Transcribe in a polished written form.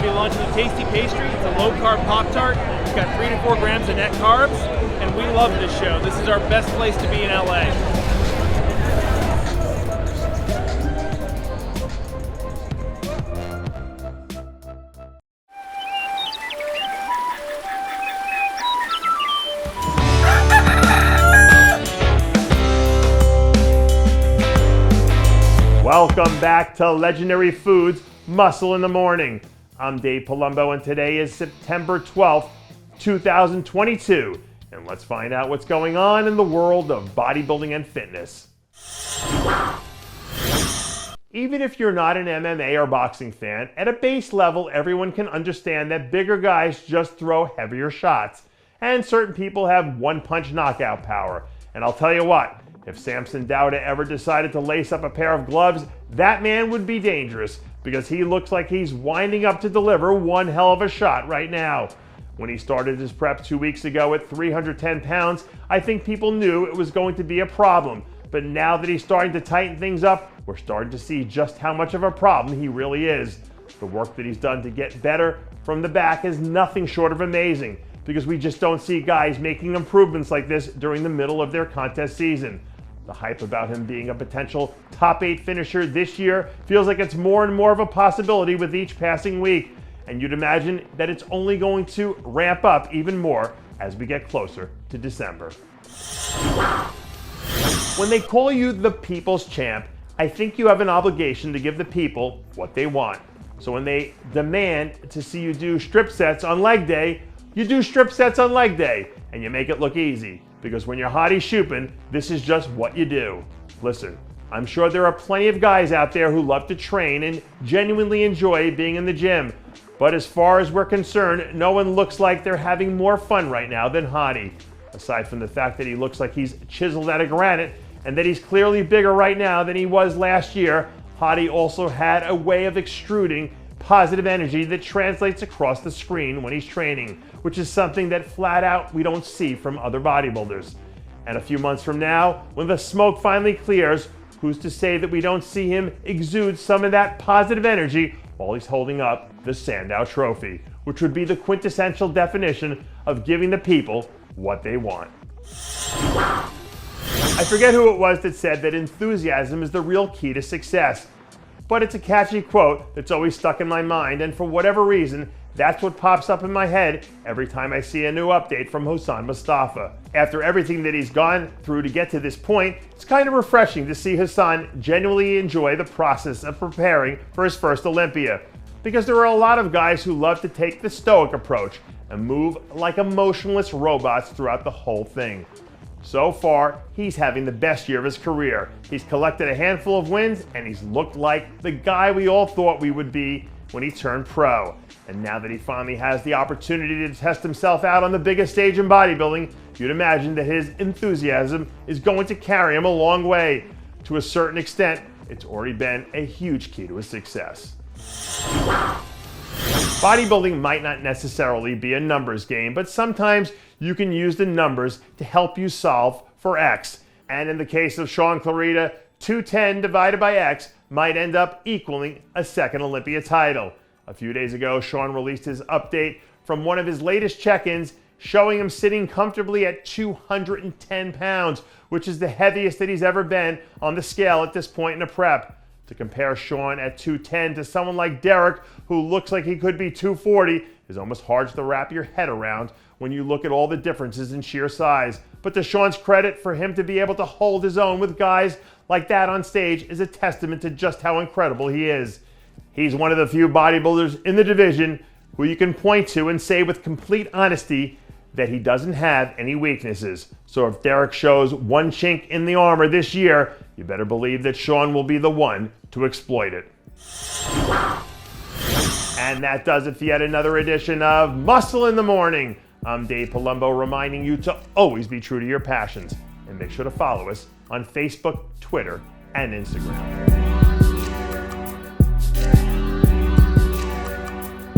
to be launching a tasty pastry. It's a low-carb Pop-Tart. It's got 3 to 4 grams of net carbs, and we love this show. This is our best place to be in LA. Welcome back to Legendary Foods, Muscle in the Morning. I'm Dave Palumbo, and today is September 12th, 2022. And let's find out what's going on in the world of bodybuilding and fitness. Even if you're not an MMA or boxing fan, at a base level, everyone can understand that bigger guys just throw heavier shots. And certain people have one-punch knockout power. And I'll tell you what, if Samson Dauda ever decided to lace up a pair of gloves, that man would be dangerous because he looks like he's winding up to deliver one hell of a shot right now. When he started his prep 2 weeks ago at 310 pounds, I think people knew it was going to be a problem. But now that he's starting to tighten things up, we're starting to see just how much of a problem he really is. The work that he's done to get better from the back is nothing short of amazing because we just don't see guys making improvements like this during the middle of their contest season. The hype about him being a potential top 8 finisher this year feels like it's more and more of a possibility with each passing week. And you'd imagine that it's only going to ramp up even more as we get closer to December. When they call you the people's champ, I think you have an obligation to give the people what they want. So when they demand to see you do strip sets on leg day, you do strip sets on leg day, and you make it look easy. Because when you're Hadi Choopan, this is just what you do. Listen, I'm sure there are plenty of guys out there who love to train and genuinely enjoy being in the gym. But as far as we're concerned, no one looks like they're having more fun right now than Hadi. Aside from the fact that he looks like he's chiseled out of granite and that he's clearly bigger right now than he was last year, Hadi also had a way of extruding positive energy that translates across the screen when he's training, which is something that flat out we don't see from other bodybuilders. And a few months from now, when the smoke finally clears, who's to say that we don't see him exude some of that positive energy while he's holding up the Sandow Trophy, which would be the quintessential definition of giving the people what they want. I forget who it was that said that enthusiasm is the real key to success. But it's a catchy quote that's always stuck in my mind, and for whatever reason, that's what pops up in my head every time I see a new update from Hassan Mostafa. After everything that he's gone through to get to this point, it's kind of refreshing to see Hassan genuinely enjoy the process of preparing for his first Olympia. Because there are a lot of guys who love to take the stoic approach and move like emotionless robots throughout the whole thing. So far, he's having the best year of his career. He's collected a handful of wins, and he's looked like the guy we all thought we would be when he turned pro. And now that he finally has the opportunity to test himself out on the biggest stage in bodybuilding, you'd imagine that his enthusiasm is going to carry him a long way. To a certain extent, it's already been a huge key to his success. Bodybuilding might not necessarily be a numbers game, but sometimes you can use the numbers to help you solve for X. And in the case of Shaun Clarida, 210 divided by X might end up equaling a second Olympia title. A few days ago, Shaun released his update from one of his latest check-ins, showing him sitting comfortably at 210 pounds, which is the heaviest that he's ever been on the scale at this point in the prep. To compare Shaun at 210 to someone like Derek, who looks like he could be 240, is almost hard to wrap your head around when you look at all the differences in sheer size. But to Shaun's credit, for him to be able to hold his own with guys like that on stage is a testament to just how incredible he is. He's one of the few bodybuilders in the division who you can point to and say with complete honesty that he doesn't have any weaknesses. So if Derek shows one chink in the armor this year, you better believe that Shaun will be the one to exploit it. And that does it for yet another edition of Muscle in the Morning. I'm Dave Palumbo, reminding you to always be true to your passions. And make sure to follow us on Facebook, Twitter, and Instagram.